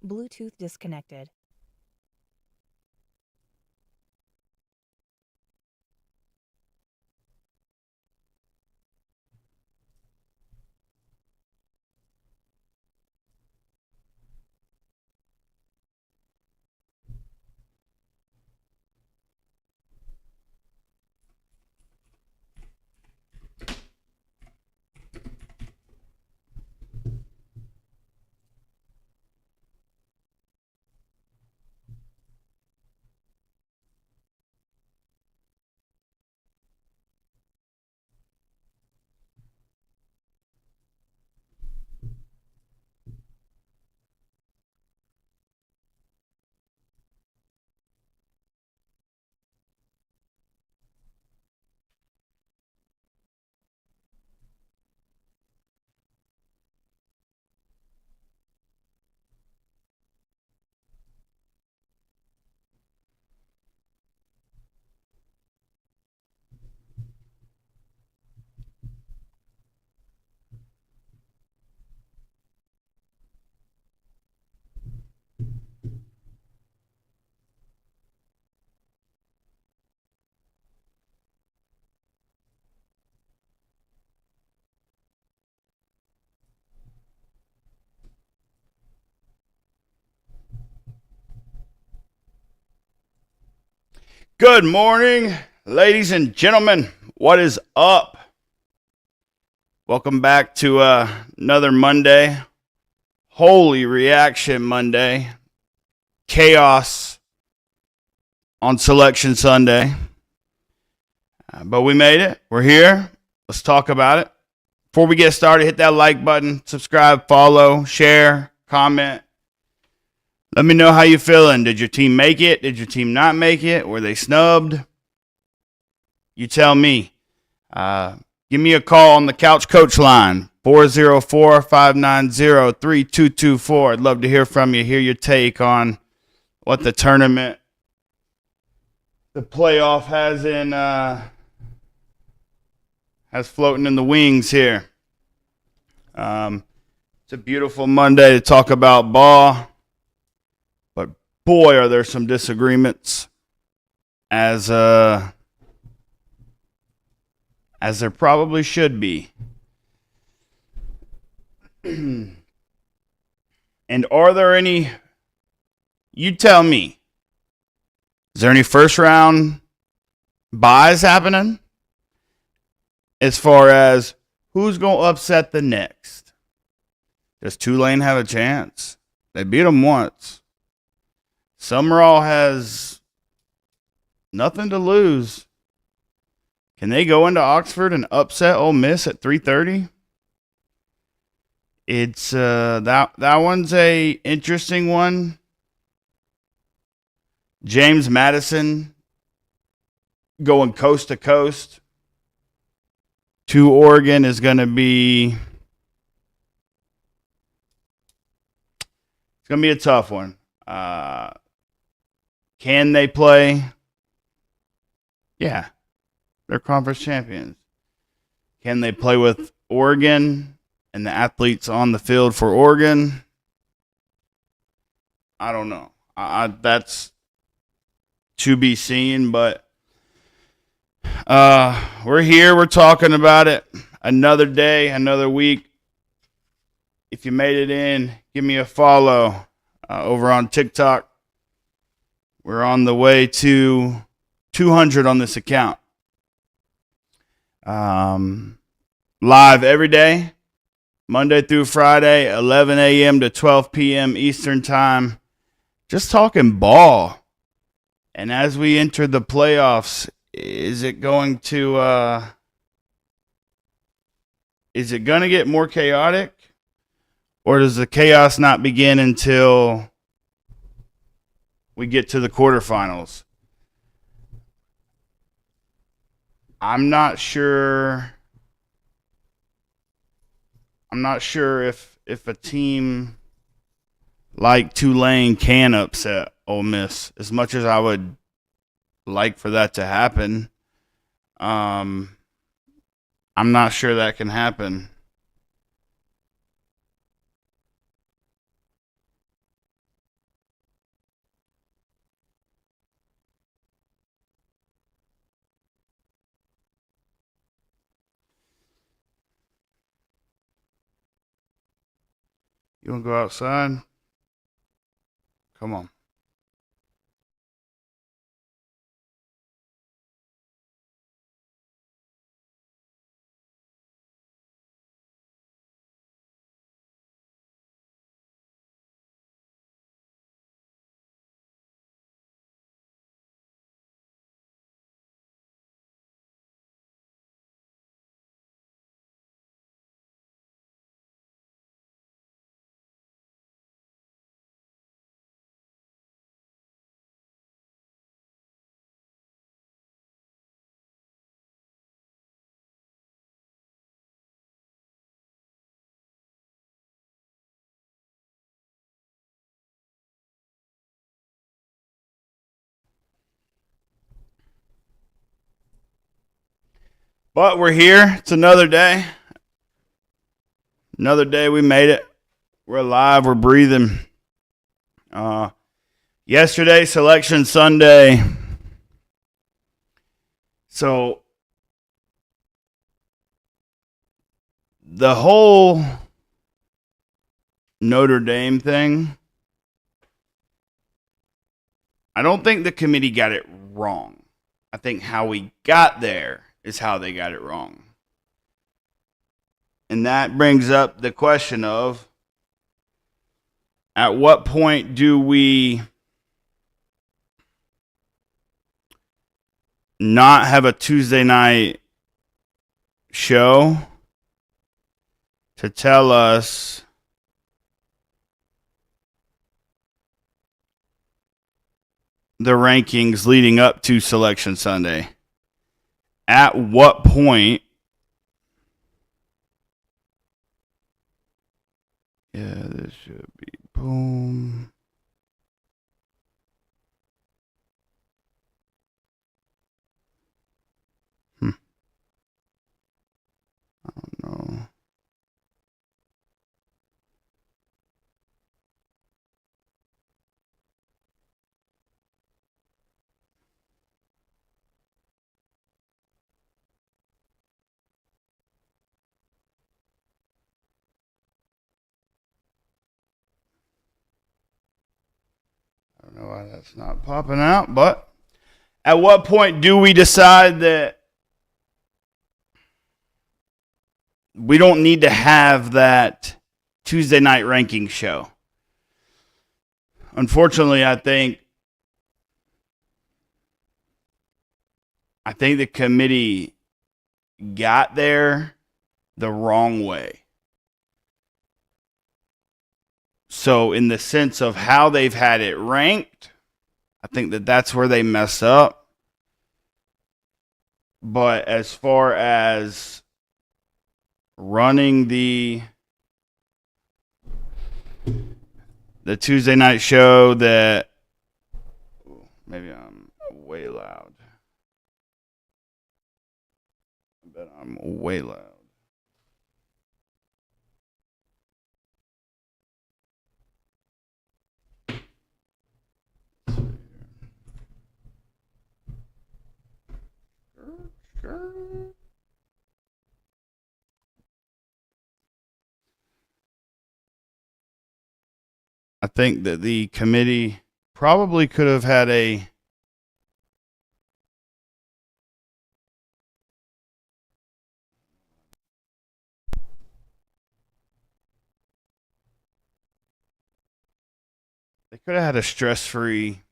Bluetooth disconnected. Good morning, ladies and gentlemen. What is up? Welcome back to another Monday. Holy Reaction Monday. Chaos on Selection Sunday. But we made it. We're here. Let's talk about it. Before we get started, hit that like button, subscribe, follow, share, comment. Let me know how you feeling. Did your team make it? Did your team not make it? Were they snubbed? You tell me. Give me a call on the Couch Coach line, 404-590-3224. I'd love to hear from you, hear your take on what the tournament, the playoff has floating in the wings here. It's a beautiful Monday to talk about ball. But boy, are there some disagreements, as there probably should be. And are there any? You tell me. Is there any first round buys happening? As far as who's going to upset the next? Does Tulane have a chance? They beat them once. Summerall has nothing to lose. Can they go into Oxford and upset Ole Miss at 3:30? It's that one's a interesting one. James Madison going coast to coast to Oregon is going to be a tough one. Can they play? Yeah. They're conference champions. Can they play with Oregon and the athletes on the field for Oregon? I don't know. That's to be seen, but we're here. We're talking about it. Another day, another week. If you made it in, give me a follow over on TikTok. We're on the way to 200 on this account. Live every day, Monday through Friday, 11 a.m. to 12 p.m. Eastern Time. Just talking ball. And as we enter the playoffs, is it going to get more chaotic? Or does the chaos not begin until we get to the quarterfinals? I'm not sure if a team like Tulane can upset Ole Miss as much as I would like for that to happen. I'm not sure that can happen. You want to go outside? Come on. But we're here. It's another day. Another day we made it. We're alive. We're breathing. Yesterday, Selection Sunday. So the whole Notre Dame thing, I don't think the committee got it wrong. I think how we got there is how they got it wrong. And that brings up the question of, at what point do we not have a Tuesday night show to tell us the rankings leading up to Selection Sunday? At what point? Yeah, this should be boom. I don't know. I don't know why that's not popping out, but at what point do we decide that we don't need to have that Tuesday night ranking show? Unfortunately, I think the committee got there the wrong way. So, in the sense of how they've had it ranked, I think that that's where they mess up. But as far as running the Tuesday night show, that maybe I'm way loud. I bet I'm way loud. I think that the committee probably could have had a stress-free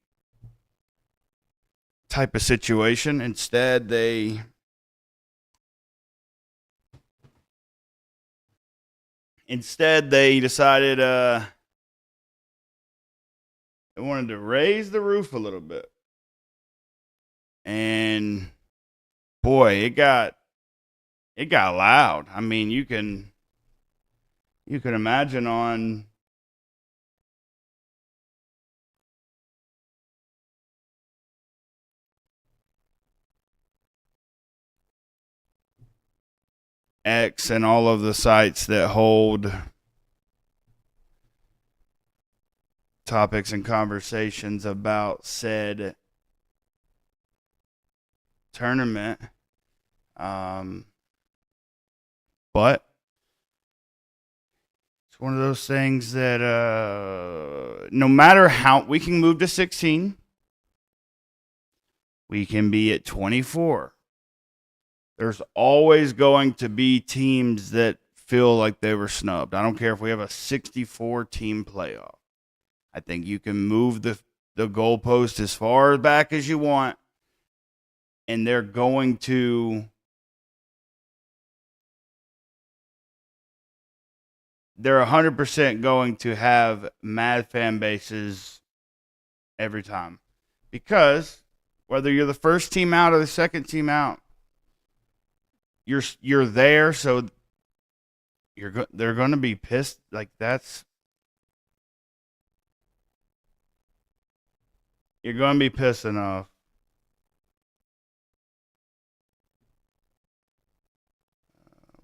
type of situation. Instead they decided they wanted to raise the roof a little bit. And boy, it got loud. I mean, you can imagine on X and all of the sites that hold topics and conversations about said tournament. But it's one of those things that no matter how we can move to 16, we can be at 24. There's always going to be teams that feel like they were snubbed. I don't care if we have a 64 team playoff. I think you can move the goalpost as far back as you want, and they're 100% going to have mad fan bases every time. Because whether you're the first team out or the second team out, you're there, so they're going to be pissed. Like you're going to be pissed enough.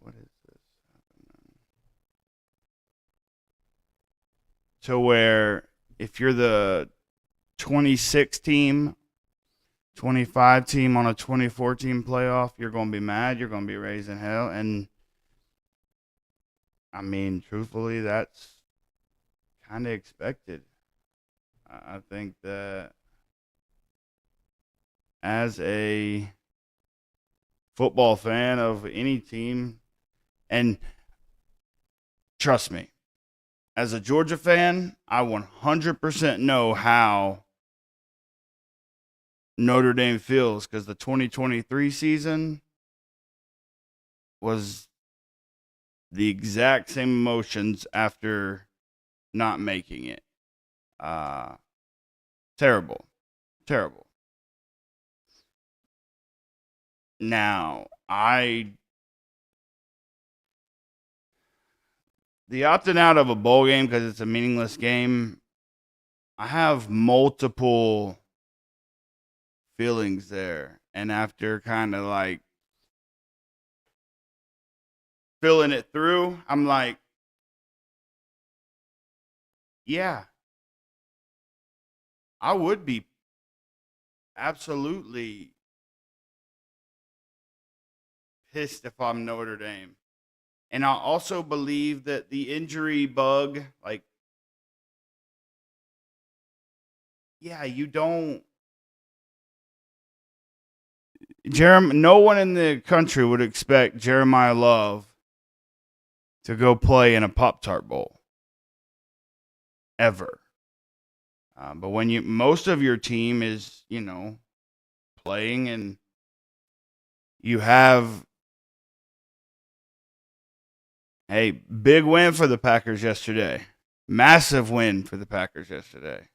What is this? To where if you're the 26 team, 25 team on a 24 team playoff, you're going to be mad. You're going to be raising hell. And I mean, truthfully, that's kind of expected. I think that as a football fan of any team, and trust me, as a Georgia fan, I 100% know how Notre Dame feels, because the 2023 season was the exact same emotions after not making it. Terrible. Now, the opting out of a bowl game because it's a meaningless game, I have multiple feelings there. And after kind of like filling it through, I'm like, yeah, I would be absolutely pissed if I'm Notre Dame. And I also believe that the injury bug, like, yeah, you don't. No one in the country would expect Jeremiah Love to go play in a Pop-Tart Bowl. Ever. But when most of your team is, playing, and you have, hey, big win for the Packers yesterday. Massive win for the Packers yesterday.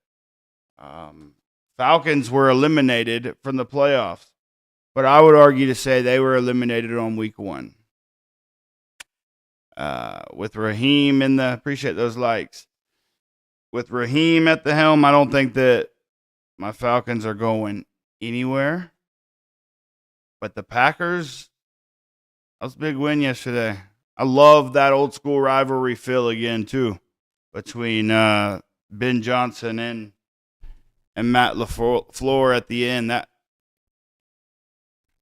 Falcons were eliminated from the playoffs, but I would argue to say they were eliminated on week 1. With Raheem appreciate those likes. With Raheem at the helm, I don't think that my Falcons are going anywhere. But the Packers, that was a big win yesterday. I love that old school rivalry feel again, too, between Ben Johnson and Matt LaFleur at the end.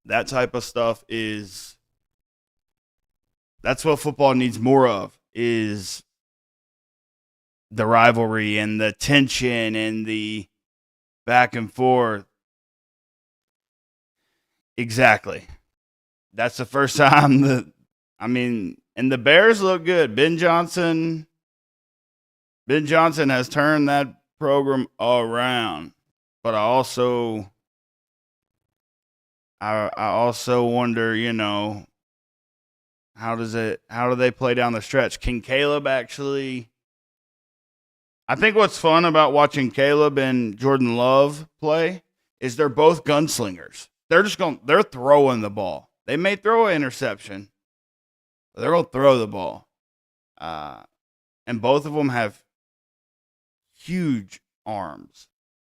That type of stuff that's what football needs more of, is the rivalry and the tension and the back and forth. Exactly. That's the first time and the Bears look good. Ben Johnson has turned that program around. But I also wonder, how do they play down the stretch? Can Caleb actually I think what's fun about watching Caleb and Jordan Love play is they're both gunslingers. They're throwing the ball. They may throw an interception, but they're gonna throw the ball. And both of them have huge arms.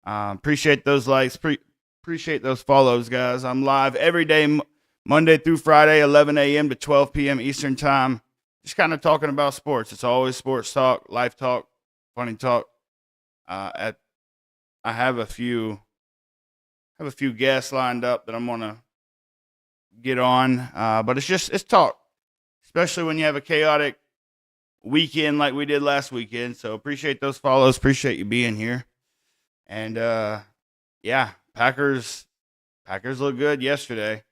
Appreciate those likes. Appreciate those follows, guys. I'm live every day, Monday through Friday, 11 a.m. to 12 p.m. Eastern Time. Just kind of talking about sports. It's always sports talk, life talk, funny talk. I have a few guests lined up that I'm gonna get on, but it's talk, especially when you have a chaotic weekend like we did last weekend. So appreciate those follows. Appreciate you being here. And yeah, Packers look good yesterday.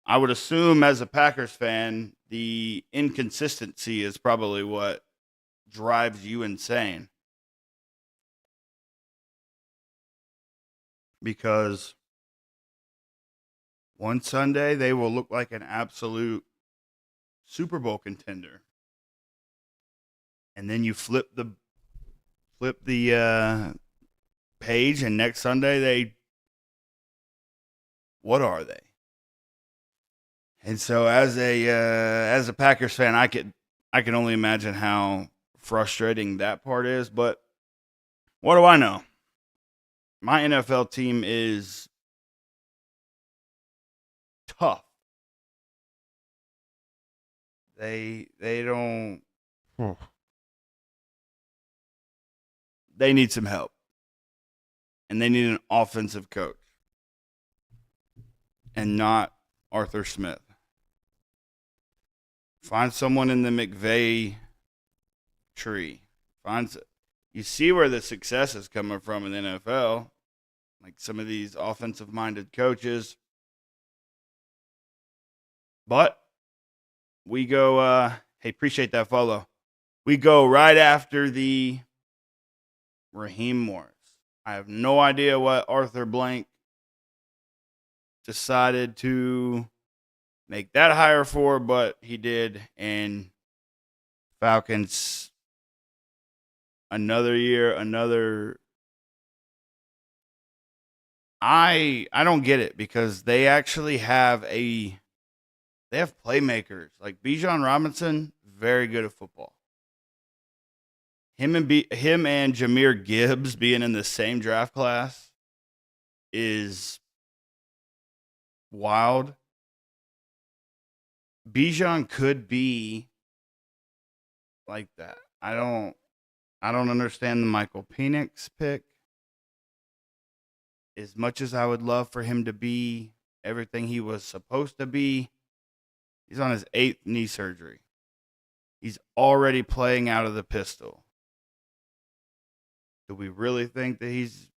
I would assume as a Packers fan, the inconsistency is probably what drives you insane. Because one Sunday they will look like an absolute Super Bowl contender. And then you flip the page, and next Sunday what are they? And so as a Packers fan, I can only imagine how frustrating that part is. But what do I know? My NFL team is tough. They don't. They need some help, and they need an offensive coach, and not Arthur Smith. Find someone in the McVay tree. You see where the success is coming from in the NFL, like some of these offensive-minded coaches. But we go. Hey, appreciate that follow. We go right after the Raheem Morris. I have no idea what Arthur Blank decided to make that hire for, but he did. And Falcons, another year, I don't get it, because they actually have playmakers like Bijan Robinson, very good at football. Him and Jahmyr Gibbs being in the same draft class is wild. Bijan could be like that. I don't understand the Michael Penix pick. As much as I would love for him to be everything he was supposed to be, he's on his 8th knee surgery. He's already playing out of the pistol. Do we really think that he's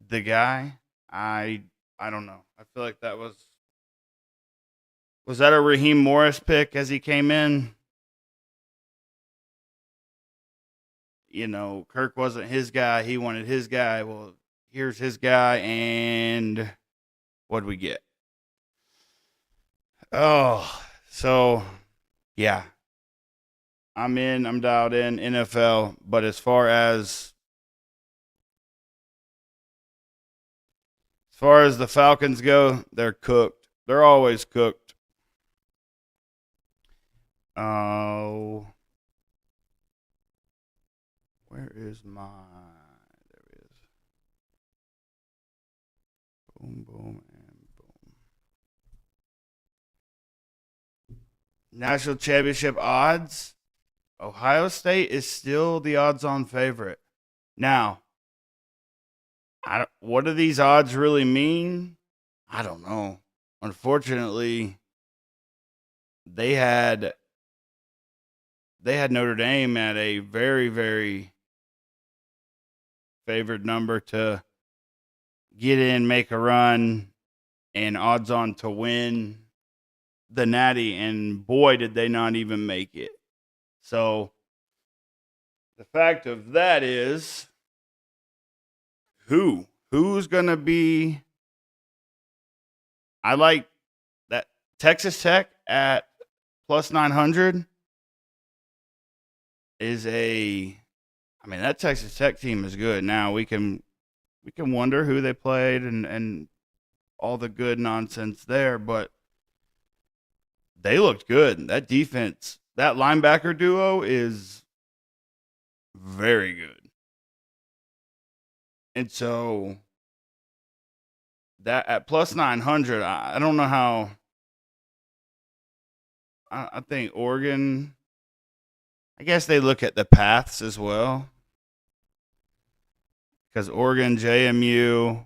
the guy? I don't know. I feel like that was that a Raheem Morris pick as he came in? Kirk wasn't his guy. He wanted his guy. Well, here's his guy, and what'd we get? Oh, so yeah. I'm dialed in NFL, but as far as the Falcons go, they're cooked. They're always cooked. Oh, where is my? There it is. Boom, boom, and boom. National championship odds. Ohio State is still the odds-on favorite. Now, what do these odds really mean? I don't know. Unfortunately, they had they had Notre Dame at a very, very favored number to get in, make a run, and odds on to win the Natty. And boy, did they not even make it. So the fact of that is, who's going to be? I like that Texas Tech at plus 900 is that Texas Tech team is good. Now we can wonder who they played and all the good nonsense there, but they looked good. That defense, that linebacker duo is very good. And so that at plus 900, I don't know how. I think Oregon, I guess they look at the paths as well. Because Oregon, JMU,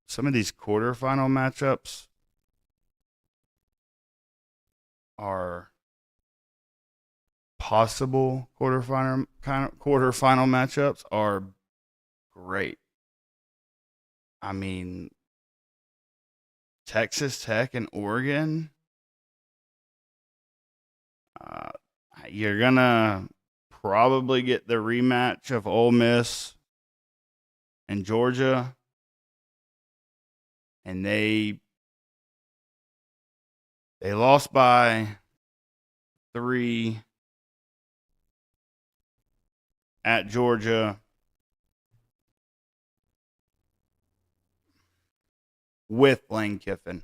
some of these quarterfinal matchups are possible quarterfinal matchups are great. I mean, Texas Tech and Oregon, you're gonna probably get the rematch of Ole Miss and Georgia, and they lost by 3 at Georgia with Lane Kiffin.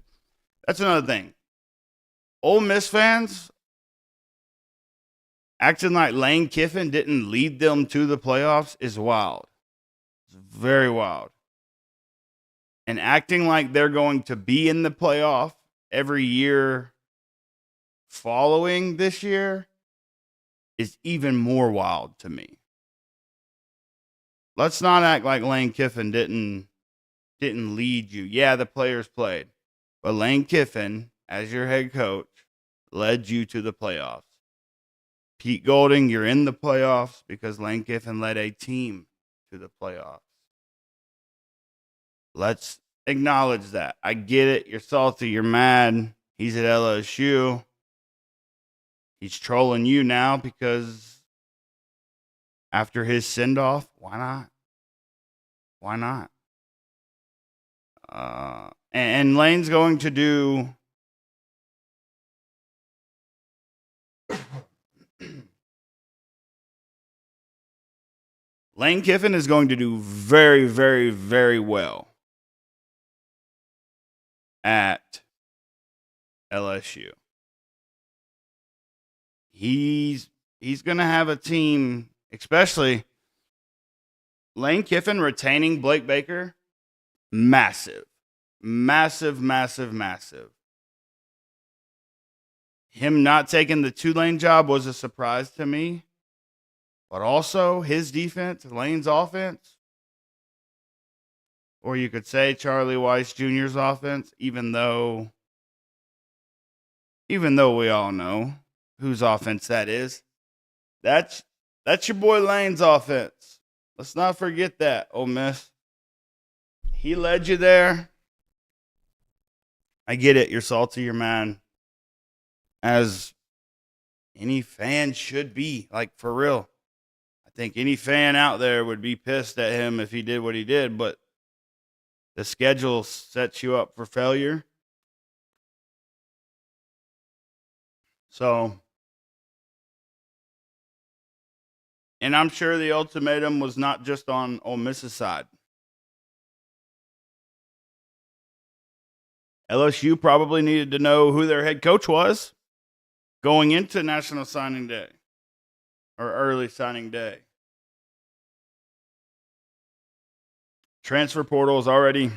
That's another thing. Ole Miss fans acting like Lane Kiffin didn't lead them to the playoffs is wild. It's very wild. And acting like they're going to be in the playoff every year following this year is even more wild to me. Let's not act like Lane Kiffin didn't lead you. Yeah, the players played. But Lane Kiffin, as your head coach, led you to the playoffs. Pete Golding, you're in the playoffs because Lane Kiffin led a team to the playoffs. Let's acknowledge that. I get it. You're salty. You're mad. He's at LSU. He's trolling you now because after his send-off, why not? Why not? And Lane's going to do Lane Kiffin is going to do very, very, very well at LSU. He's going to have a team, especially Lane Kiffin retaining Blake Baker, massive. Massive, massive, massive. Him not taking the Tulane job was a surprise to me. But also his defense, Lane's offense, or you could say Charlie Weiss Jr.'s offense, even though we all know whose offense that is. That's your boy Lane's offense. Let's not forget that, Ole Miss. He led you there. I get it. You're salty. You're mad. As any fan should be. Like, for real. I think any fan out there would be pissed at him if he did what he did, but the schedule sets you up for failure. So, and I'm sure the ultimatum was not just on Ole Miss's side. LSU probably needed to know who their head coach was going into National Signing Day or early signing day. Transfer portal is already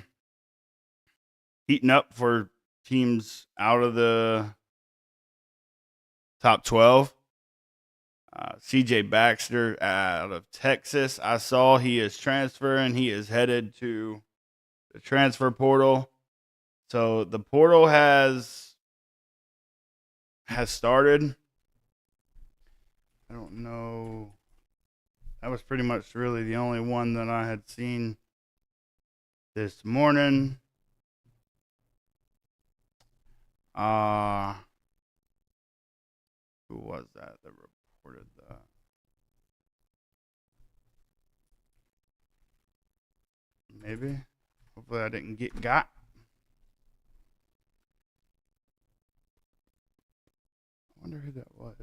heating up for teams out of the top 12. CJ Baxter out of Texas. I saw he is transferring. He is headed to the transfer portal. So the portal has has started. I don't know. That was pretty much really the only one that I had seen this morning. Who was that reported that? Maybe. Hopefully I didn't get got. I wonder who that was.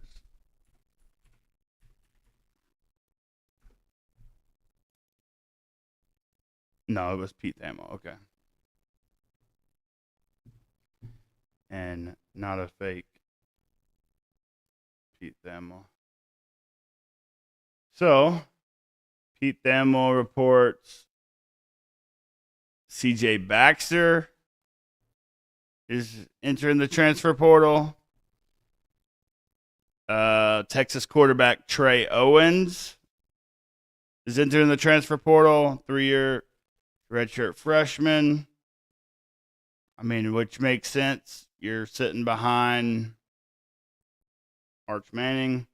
No, it was Pete Thamel. Okay. And not a fake Pete Thamel. So, Pete Thamel reports CJ Baxter is entering the transfer portal. Texas quarterback Trey Owens is entering the transfer portal. 3-year redshirt freshman. I mean, which makes sense. You're sitting behind Arch Manning.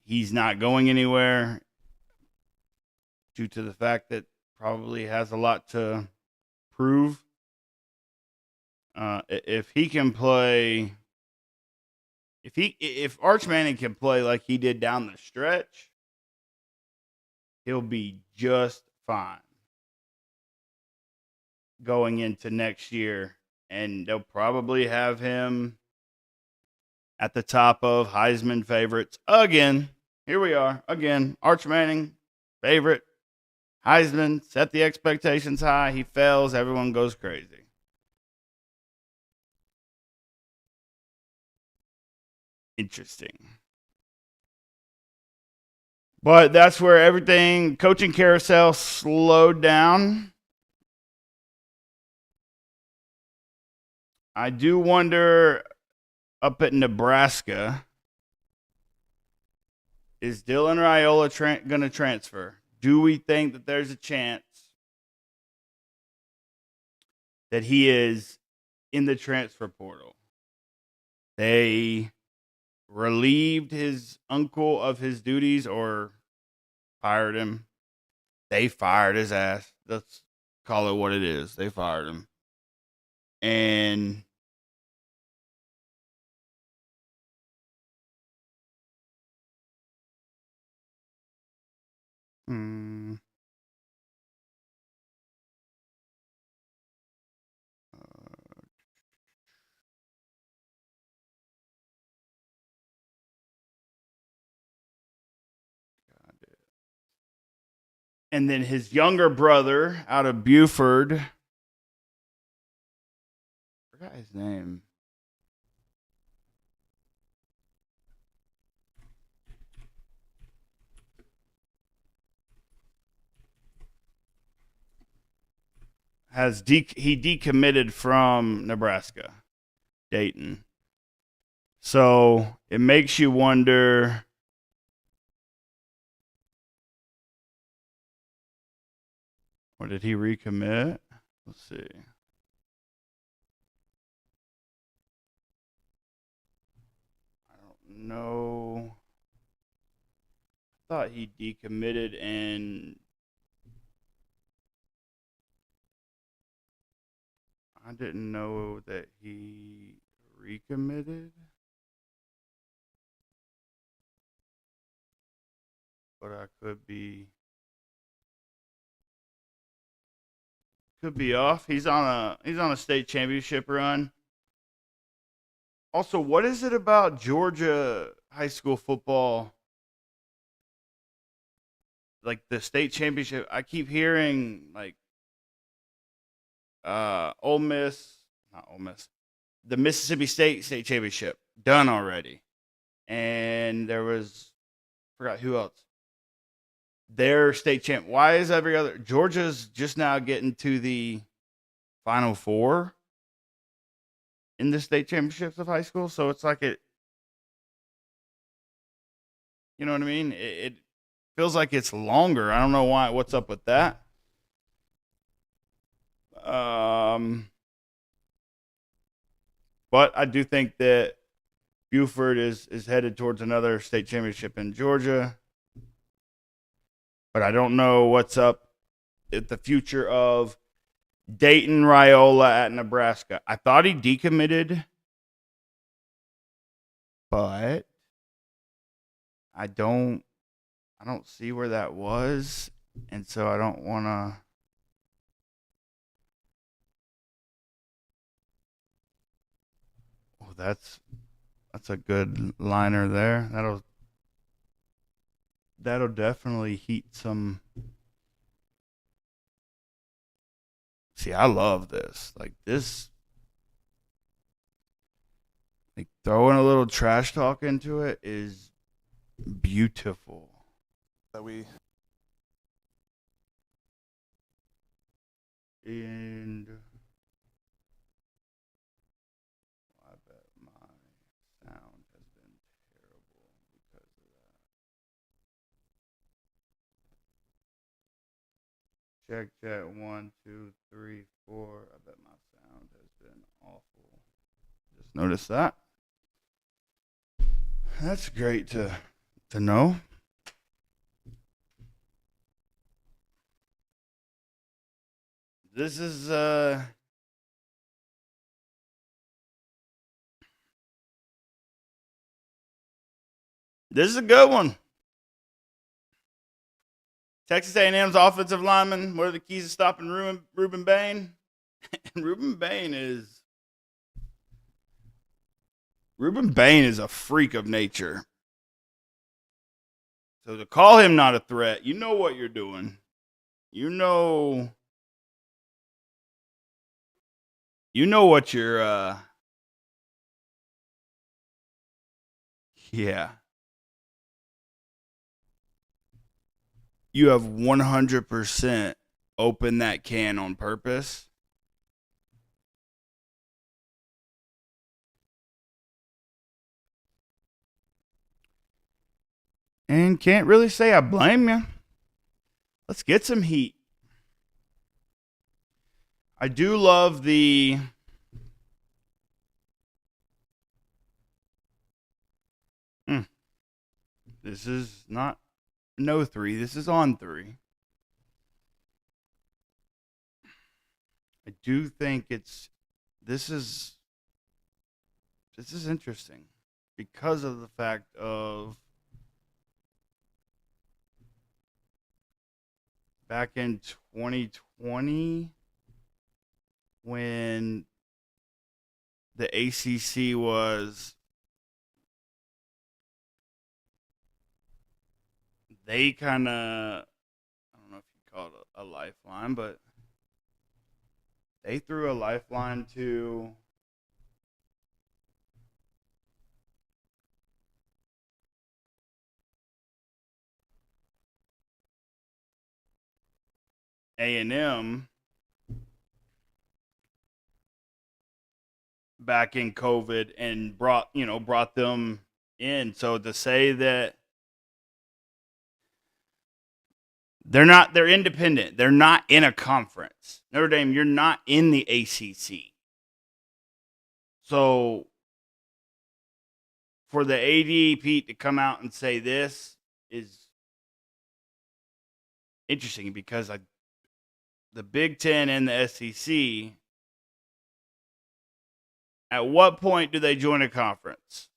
He's not going anywhere due to the fact that probably has a lot to prove. If he can play, if Arch Manning can play like he did down the stretch, he'll be just fine going into next year, and they'll probably have him at the top of Heisman favorites again. Here we are again. Arch Manning, favorite. Heisman, set the expectations high. He fails. Everyone goes crazy. Interesting. But that's where everything, coaching carousel slowed down. I do wonder up at Nebraska, is Dylan Raiola going to transfer? Do we think that there's a chance that he is in the transfer portal? They relieved his uncle of his duties or fired him. They fired his ass. Let's call it what it is. They fired him. And and then his younger brother out of Buford, I forgot his name. He decommitted from Nebraska, Dayton. So it makes you wonder. Or did he recommit? Let's see. I don't know. I thought he decommitted and I didn't know that he recommitted. But I could be off. He's on a state championship run. Also, what is it about Georgia high school football? Like the state championship, I keep hearing like not Ole Miss, the Mississippi State championship done already, and there was forgot who else. Their state champ. Why is every other Georgia's just now getting to the Final Four in the state championships of high school? So it's like it, you know what I mean? It feels like it's longer. I don't know why. What's up with that? But I do think that Buford is headed towards another state championship in Georgia. But I don't know what's up at the future of Dayton Raiola at Nebraska. I thought he decommitted, but I don't see where that was, and so I don't want to. Oh, that's a good liner there. That'll definitely heat some. See, I love this. Like this, like throwing a little trash talk into it is beautiful. That we And I bet my sound has been terrible because of that. Check chat 1, 2, 3, 4. I bet my sound has been awful. Just notice that. That's great to know. This is a good one. Texas A&M's offensive lineman. What are the keys to stopping Ruben Bain? Ruben Bain is a freak of nature. So to call him not a threat, you know what you're doing. You know what you're yeah. You have 100% opened that can on purpose. And can't really say I blame you. Let's get some heat. I do love the This is not no 3. This is on 3. I do think this is interesting because of the fact of back in 2020 when the ACC was they kind of, I don't know if you call it a lifeline, but they threw a lifeline to A&M back in COVID and brought them in. So to say that they're independent. They're not in a conference. Notre Dame, you're not in the ACC. So for the AD Pete to come out and say this is interesting because the Big Ten and the SEC, at what point do they join a conference?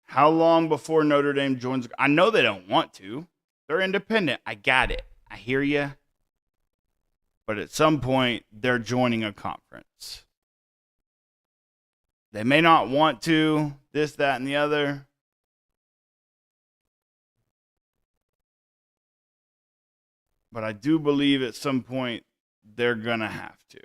How long before Notre Dame joins? I know they don't want to. They're independent. I got it. I hear you. But at some point, they're joining a conference. They may not want to, this, that, and the other. But I do believe at some point they're going to have to.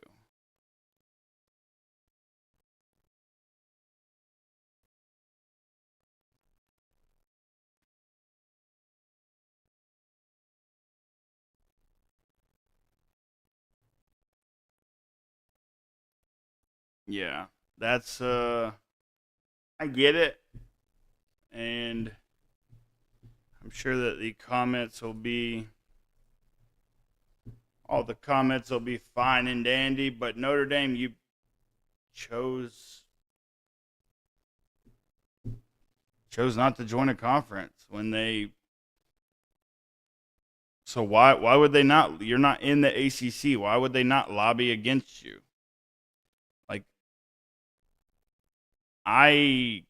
Yeah, that's I get it. And I'm sure that all the comments will be fine and dandy, but Notre Dame, you chose chose not to join a conference when they. So why would they not? You're not in the ACC. Why would they not lobby against you? Like, I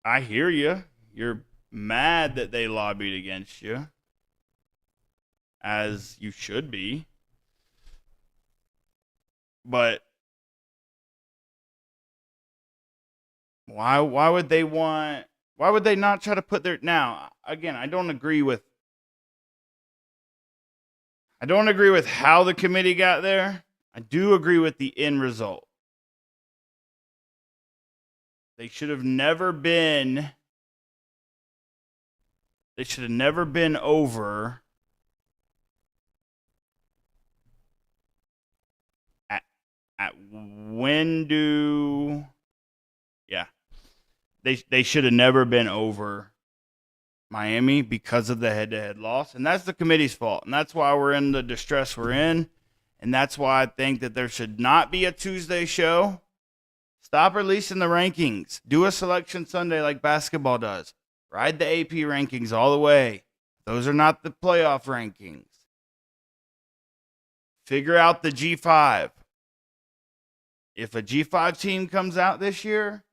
hear you. You're mad that they lobbied against you, as you should be. But why would they want? Why would they not try to put their now? Again, I don't agree with how the committee got there. I do agree with the end result. They should have never been over at when do yeah. They should have never been over Miami because of the head-to-head loss, and that's the committee's fault, and that's why we're in the distress we're in, and that's why I think that there should not be a Tuesday show. Stop releasing the rankings. Do a selection Sunday like basketball does. Ride the AP rankings all the way. Those are not the playoff rankings. Figure out the G5. If a G5 team comes out this year,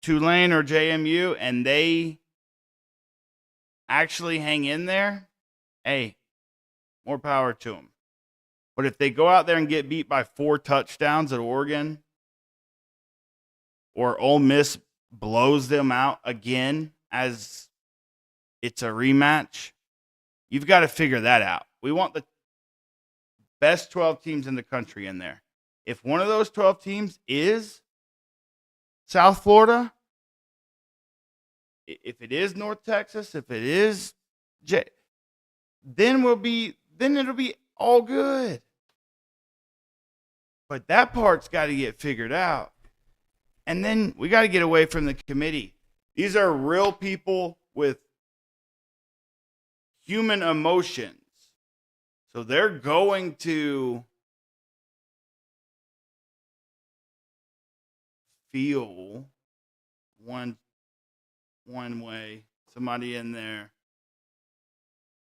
Tulane or JMU, and they actually hang in there, hey, more power to them. But if they go out there and get beat by 4 touchdowns at Oregon, or Ole Miss blows them out again as it's a rematch, you've got to figure that out. We want the best 12 teams in the country in there. If one of those 12 teams is South Florida, if it is North Texas, if it is then it'll be all good. But that part's got to get figured out. And then we got to get away from the committee. These are real people with human emotions. So they're going to feel one way, somebody in there.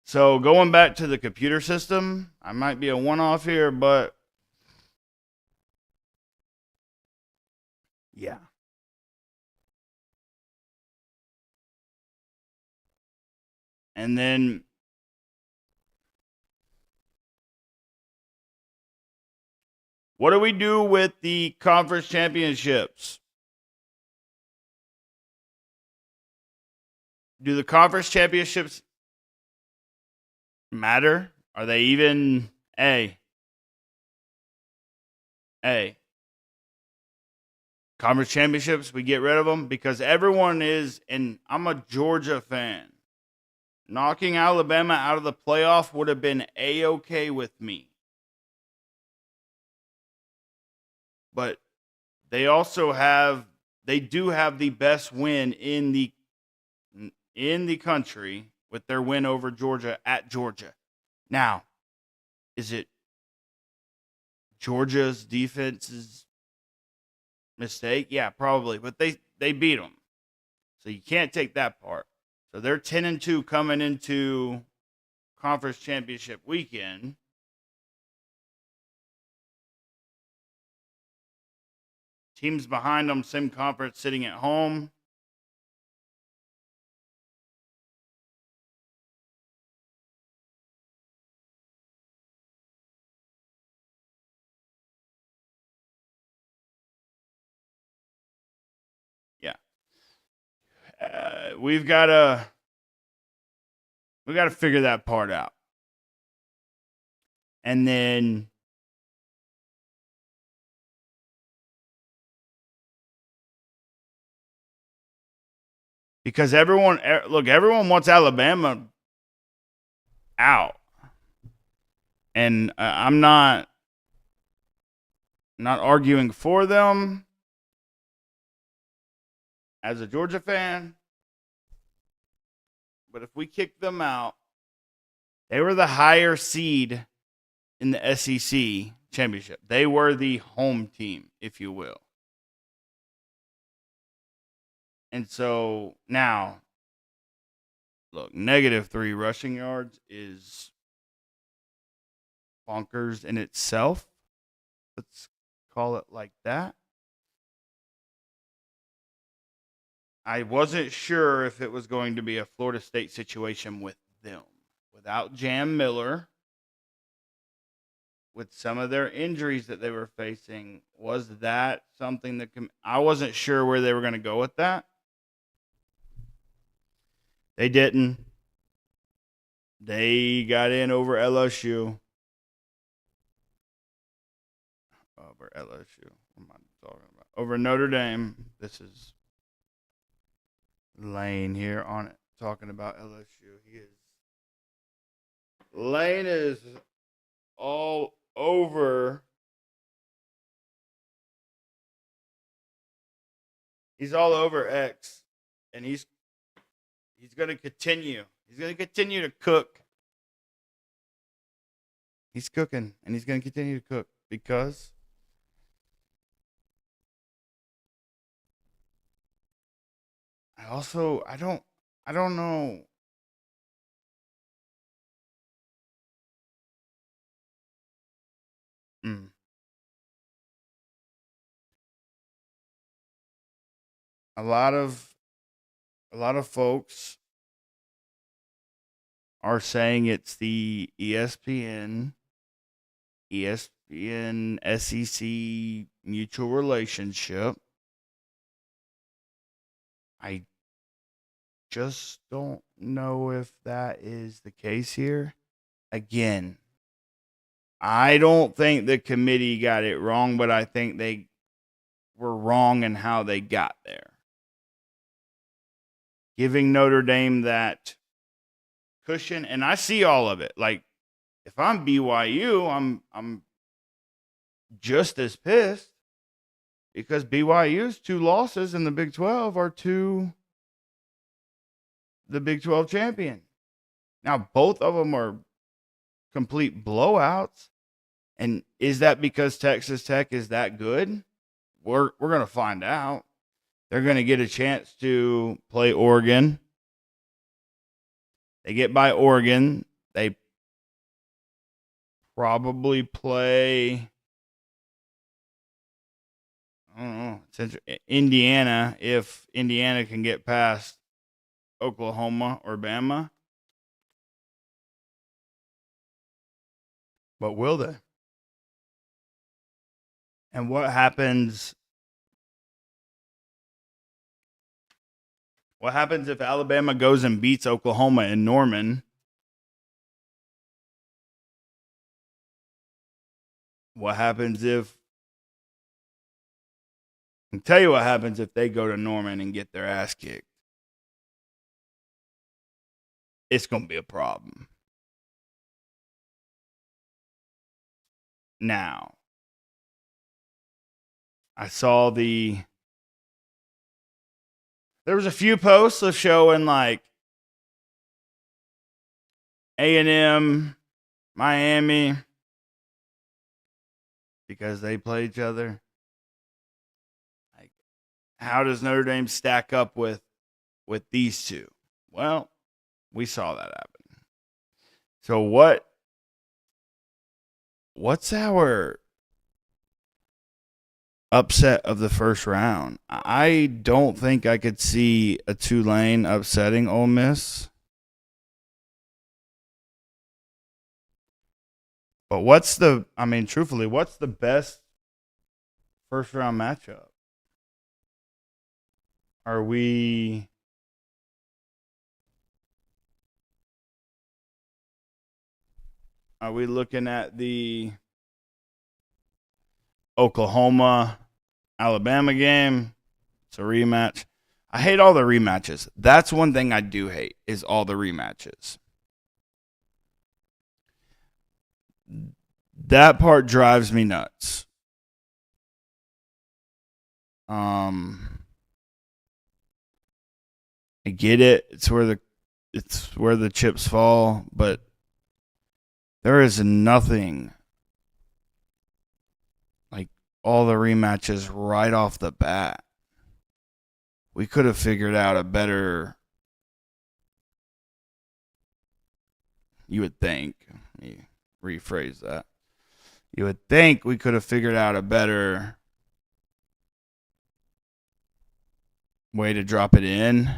So going back to the computer system, I might be a one-off here, but yeah. And then what do we do with the conference championships? Do the conference championships matter? Are they even conference championships? We get rid of them because everyone is, and I'm a Georgia fan. Knocking Alabama out of the playoff would have been A-okay with me. But they do have the best win in the country with their win over Georgia at Georgia. Now, is it Georgia's defense's mistake? Yeah, probably. But they beat them. So you can't take that part. So they're 10-2 coming into conference championship weekend. Teams behind them, same conference, sitting at home. Yeah. We've got to figure that part out. And then because everyone wants Alabama out. And I'm not arguing for them as a Georgia fan. But if we kick them out, they were the higher seed in the SEC championship. They were the home team, if you will. And so now, look, -3 rushing yards is bonkers in itself. Let's call it like that. I wasn't sure if it was going to be a Florida State situation with them. Without Jam Miller, with some of their injuries that they were facing, was that something that I wasn't sure where they were going to go with that. They didn't. They got in over LSU. Over LSU. What am I talking about? Over Notre Dame. This is Lane here on it, talking about LSU. Lane is all over. He's all over X, and he's going to continue. He's going to continue to cook. He's cooking, and he's going to continue to cook because I don't know. A lot of folks are saying it's the ESPN SEC mutual relationship. I just don't know if that is the case here. Again, I don't think the committee got it wrong, but I think they were wrong in how they got there. Giving Notre Dame that cushion, and I see all of it. Like, if I'm BYU, I'm just as pissed because BYU's 2 losses in the Big 12 are to the Big 12 champion. Now, both of them are complete blowouts. And is that because Texas Tech is that good? We're going to find out. They're going to get a chance to play Oregon. They get by Oregon. They probably play, I don't know, Indiana, if Indiana can get past Oklahoma or Bama. But will they? And what happens? What happens if Alabama goes and beats Oklahoma in Norman? What happens if? I can tell you what happens if they go to Norman and get their ass kicked. It's going to be a problem. Now, I saw there was a few posts of showing like A&M, Miami, because they play each other. Like, how does Notre Dame stack up with these two? Well, we saw that happen. So what's our upset of the first round? I don't think I could see a Tulane upsetting Ole Miss. But truthfully, what's the best first round matchup? Are we looking at the Oklahoma Alabama game? It's a rematch. I hate all the rematches. That's one thing I do hate, is all the rematches. That part drives me nuts. I get it. It's where the chips fall, but there is nothing like all the rematches right off the bat. we could have figured out a better. You would think. Let me rephrase that. You would think we could have figured out a better way to drop it in.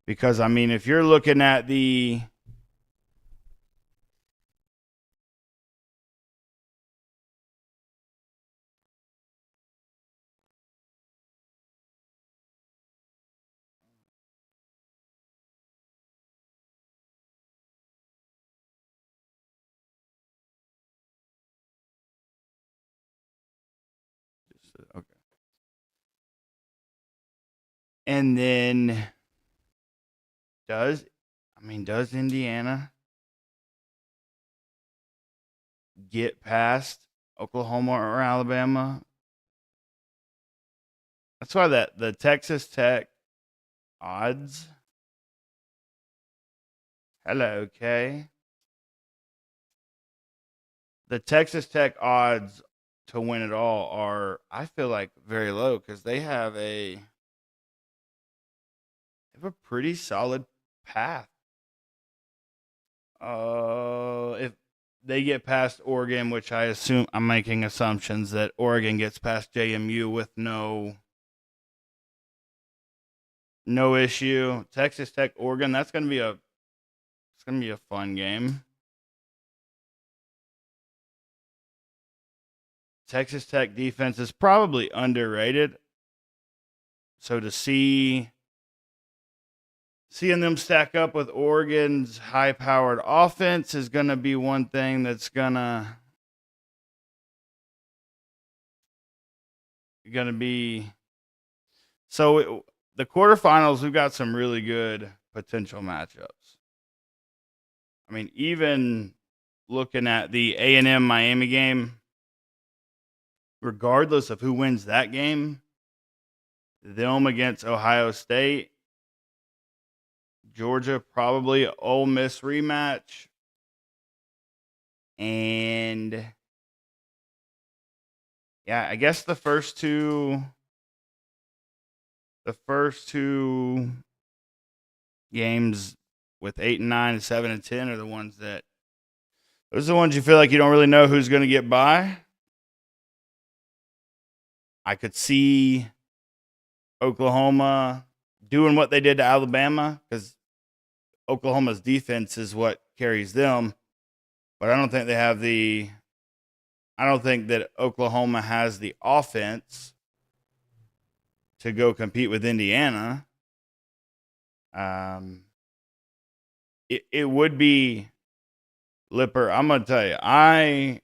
Because, I mean, if you're looking at the. Okay. And then does Indiana get past Oklahoma or Alabama? That's why the Texas Tech odds. Hello, Kay. The Texas Tech odds to win it all are, I feel like, very low because they have a pretty solid path. If they get past Oregon, which I assume I'm making assumptions that Oregon gets past JMU with no issue. Texas Tech, Oregon, it's gonna be a fun game. Texas Tech defense is probably underrated. So to seeing them stack up with Oregon's high-powered offense is going to be one thing that's going to be. So the quarterfinals, we've got some really good potential matchups. I mean, even looking at the A&M Miami game, regardless of who wins that game, them against Ohio State, Georgia probably Ole Miss rematch, and yeah, I guess the first two games with 8 and 9 and 7 and 10 are the ones those are the ones you feel like you don't really know who's going to get by. I could see Oklahoma doing what they did to Alabama because Oklahoma's defense is what carries them, but I don't think that Oklahoma has the offense to go compete with Indiana. It would be Lipper. I'm gonna tell you, I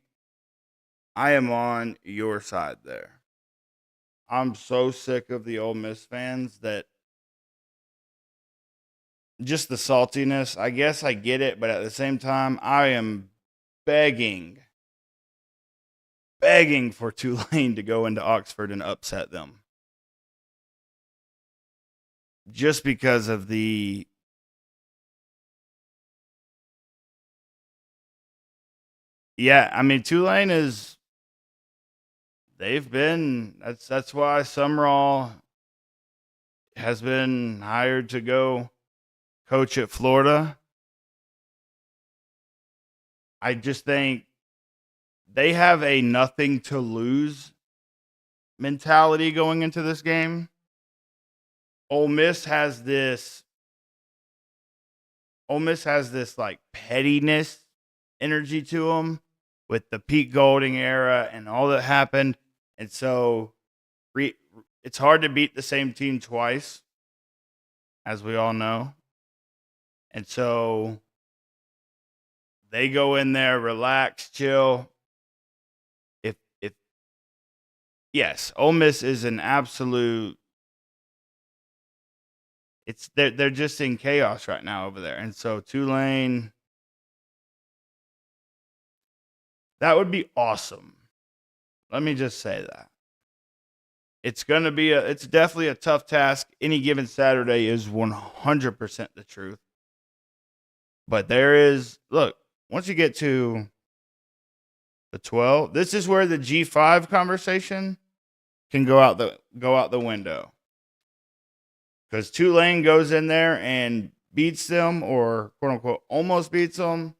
am on your side there. I'm so sick of the Ole Miss fans that just the saltiness. I guess I get it, but at the same time, I am begging for Tulane to go into Oxford and upset them. Just because of the yeah, I mean Tulane is that's why Sumrall has been hired to go coach at Florida. I just think they have a nothing to lose mentality going into this game. Ole Miss has this like pettiness energy to them with the Pete Golding era and all that happened. And so it's hard to beat the same team twice, as we all know. And so they go in there, relax, chill. If yes, Ole Miss is an absolute. They're just in chaos right now over there, and so Tulane. That would be awesome. Let me just say that. It's definitely a tough task. Any given Saturday is 100% the truth. But once you get to the 12, this is where the G5 conversation can go out the window. because Tulane goes in there and beats them, or quote unquote almost beats them,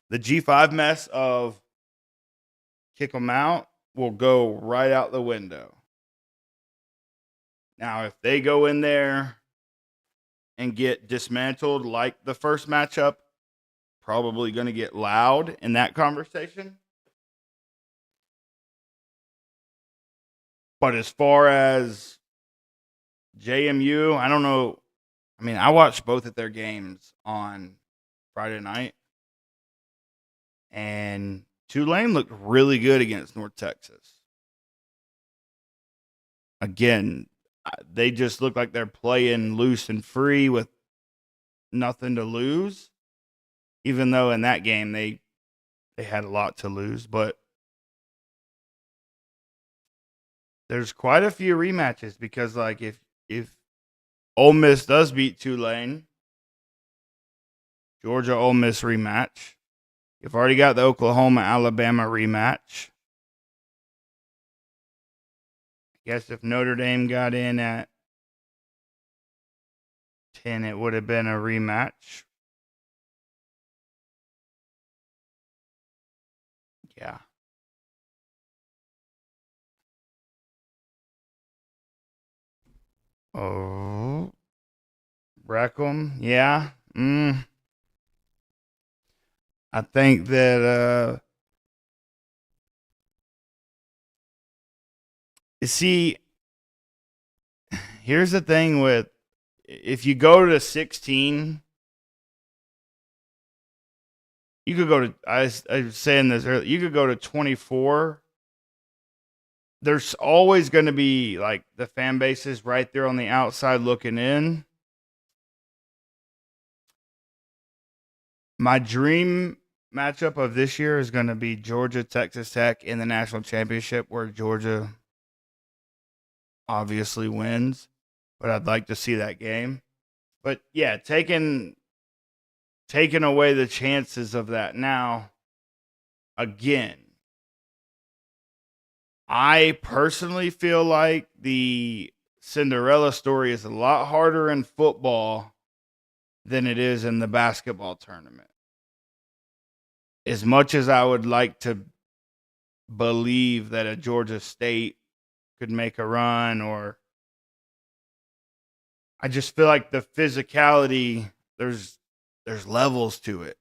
the G5 mess of kick them out will go right out the window. Now, if they go in there and get dismantled like the first matchup, probably going to get loud in that conversation. But as far as JMU, I don't know. I mean, I watched both of their games on Friday night, and Tulane looked really good against North Texas. Again, they just look like they're playing loose and free with nothing to lose, even though in that game they had a lot to lose. But there's quite a few rematches because, like, if Ole Miss does beat Tulane, Georgia Ole Miss rematch. You've already got the Oklahoma Alabama rematch. I guess if Notre Dame got in at 10, it would have been a rematch. Yeah. Oh, Breckham. Yeah. I think that see, here's the thing with if you go to 16, you could go to I was saying this earlier, you could go to 24. There's always going to be like the fan bases right there on the outside looking in. My dream matchup of this year is going to be Georgia Texas Tech in the national championship, where Georgia obviously wins, but I'd like to see that game. But yeah, taking away the chances of that now, again, I personally feel like the Cinderella story is a lot harder in football than it is in the basketball tournament. As much as I would like to believe that a Georgia State could make a run, or I just feel like the physicality, there's levels to it.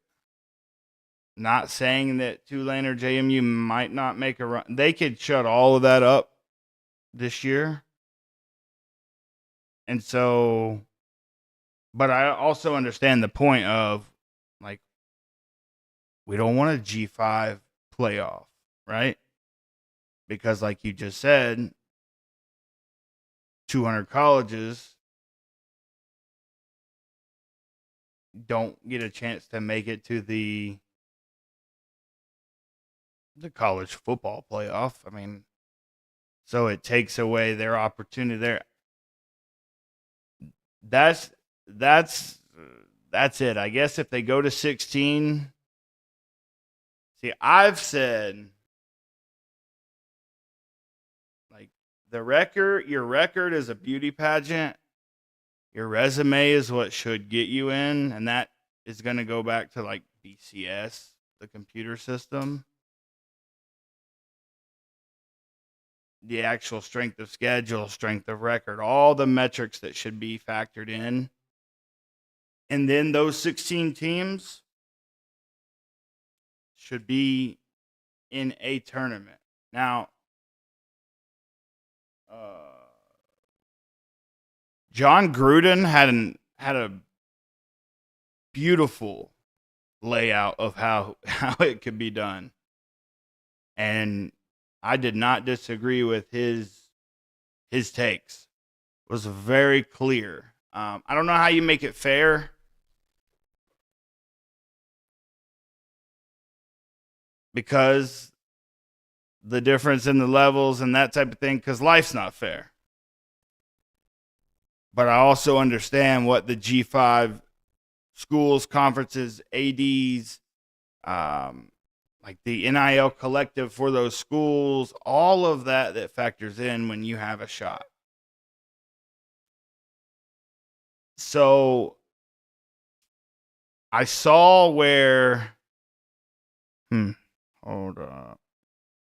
Not saying that Tulane or JMU might not make a run. They could shut all of that up this year. And so, but I also understand the point of, like, we don't want a G5 playoff, right? Because like you just said, 200 colleges don't get a chance to make it to the college football playoff. I mean, so it takes away their opportunity there. That's it. I guess if they go to 16, see, I've said, like, your record is a beauty pageant. Your resume is what should get you in, and that is going to go back to like BCS, the computer system. The actual strength of schedule, strength of record, all the metrics that should be factored in. And then those 16 teams should be in a tournament. Now, John Gruden had a beautiful layout of how it could be done. And I did not disagree with his takes. It was very clear. I don't know how you make it fair, because the difference in the levels and that type of thing, because life's not fair. But I also understand what the G5 schools, conferences, ADs, like the NIL collective for those schools, all of that factors in when you have a shot. So I saw where, hold up,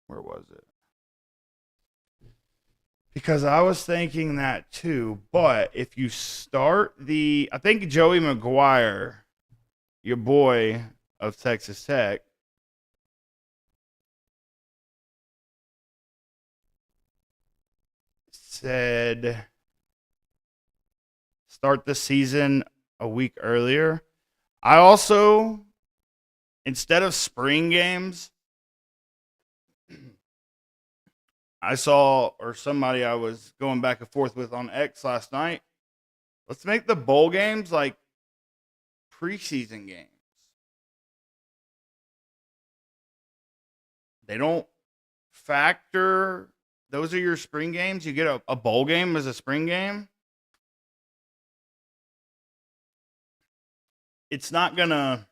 where was it? Because I was thinking that too. But if you start I think Joey McGuire, your boy of Texas Tech, said start the season a week earlier. I also, instead of spring games, I saw, or somebody I was going back and forth with on X last night, let's make the bowl games like preseason games. They don't factor, those are your spring games. You get a bowl game as a spring game. It's not going to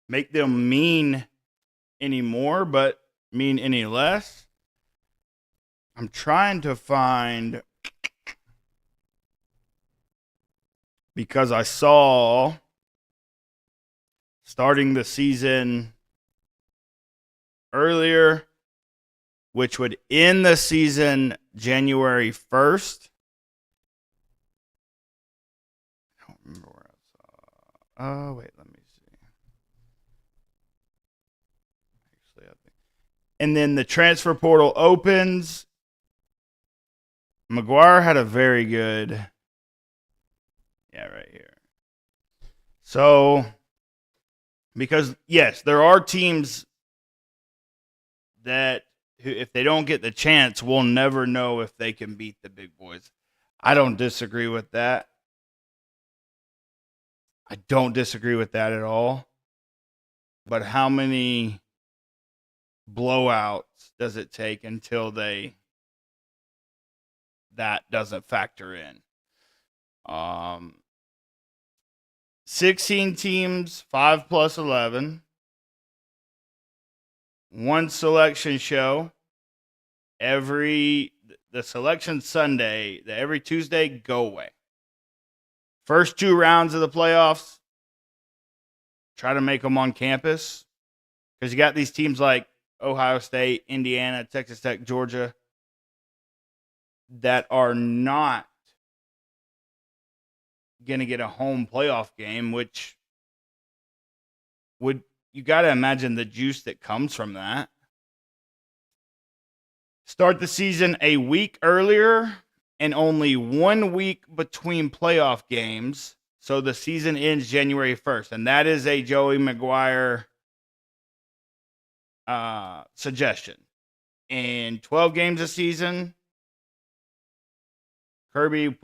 make them mean any more, but mean any less. I'm trying to find, because I saw starting the season earlier, which would end the season January 1st. I don't remember where I saw. Oh, wait, let me see. Actually, I think. And then the transfer portal opens. McGuire had a very good, right here. So, because, yes, there are teams that, who, if they don't get the chance, we'll never know if they can beat the big boys. I don't disagree with that. I don't disagree with that at all. But how many blowouts does it take until that doesn't factor in? 16 teams, 5 plus 11. One selection show. The selection Sunday, every Tuesday, go away. First 2 rounds of the playoffs, try to make them on campus. Because you got these teams like Ohio State, Indiana, Texas Tech, Georgia, that are not going to get a home playoff game, which you got to imagine the juice that comes from that. Start the season a week earlier and only 1 week between playoff games. So the season ends January 1st. And that is a Joey McGuire suggestion. In 12 games a season, Kirby,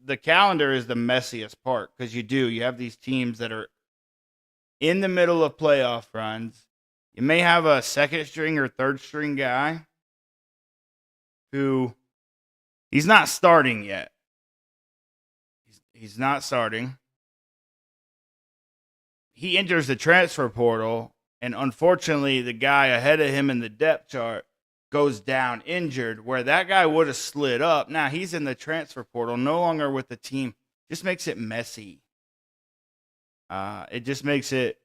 the calendar is the messiest part because you have these teams that are in the middle of playoff runs. You may have a second string or third string guy who he's not starting yet. He's not starting. He enters the transfer portal, and unfortunately, the guy ahead of him in the depth chart goes down injured, where that guy would have slid up. Now he's in the transfer portal, no longer with the team. Just makes it messy. It just makes it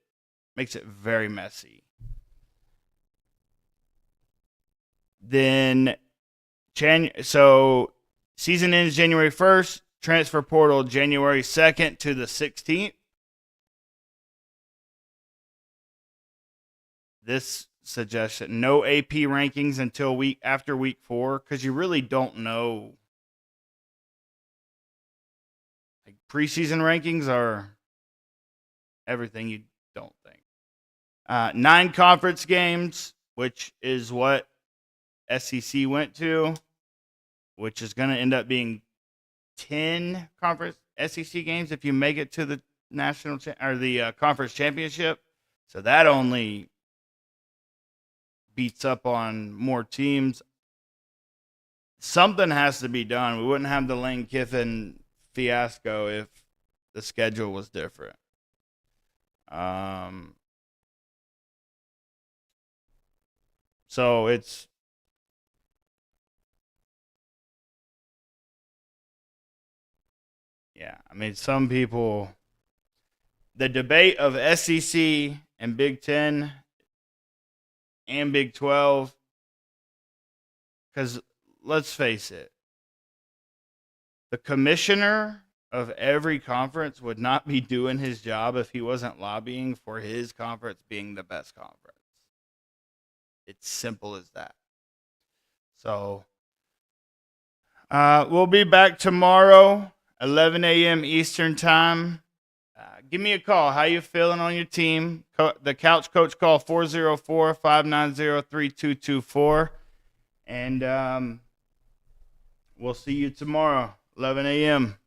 very messy. Then, so season ends January 1st, transfer portal January 2nd to the 16th. This suggestion, no AP rankings until after week 4, because you really don't know. Like, preseason rankings are everything you don't think. 9 conference games, which is what SEC went to, which is going to end up being 10 conference SEC games if you make it to the national or the conference championship. So that only beats up on more teams. Something has to be done. We wouldn't have the Lane Kiffin fiasco if the schedule was different. So it's I mean, some people, the debate of SEC and Big 10 and Big 12, because let's face it, the commissioner of every conference would not be doing his job if he wasn't lobbying for his conference being the best conference. It's simple as that. So we'll be back tomorrow, 11 a.m. Eastern time. Give me a call. How you feeling on your team? The Couch Coach call 404-590-3224. And we'll see you tomorrow, 11 a.m.